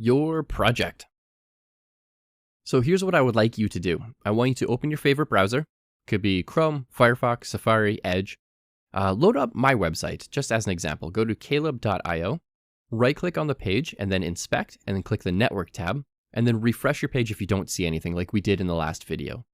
your project. So here's what I would like you to do. I want you to open your favorite browser. Could be Chrome, Firefox, Safari, Edge. Load up my website, just as an example. Go to caleb.io, right-click on the page, and then inspect, and then click the Network tab, and then refresh your page if you don't see anything like we did in the last video.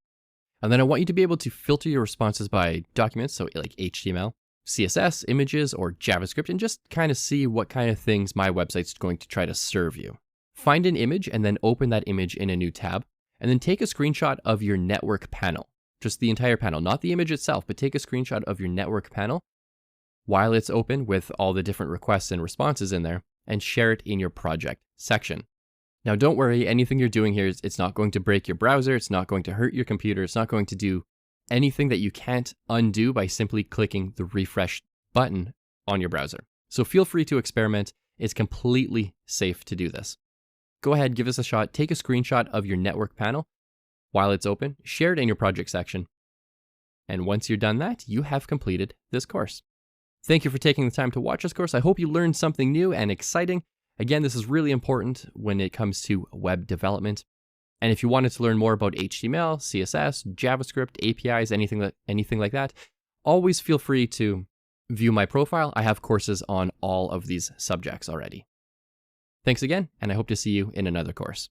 And then I want you to be able to filter your responses by documents, so like HTML, CSS, images, or JavaScript, and just kind of see what kind of things my website's going to try to serve you. Find an image and then open that image in a new tab, and then take a screenshot of your network panel. Just the entire panel, not the image itself, but take a screenshot of your network panel while it's open with all the different requests and responses in there, and share it in your project section. Now don't worry, anything you're doing here, it's not going to break your browser, it's not going to hurt your computer, it's not going to do anything that you can't undo by simply clicking the refresh button on your browser. So feel free to experiment, it's completely safe to do this. Go ahead, give us a shot, take a screenshot of your network panel while it's open, share it in your project section. And once you're done that, you have completed this course. Thank you for taking the time to watch this course. I hope you learned something new and exciting. Again, this is really important when it comes to web development. And if you wanted to learn more about HTML, CSS, JavaScript, APIs, anything like that, always feel free to view my profile. I have courses on all of these subjects already. Thanks again, and I hope to see you in another course.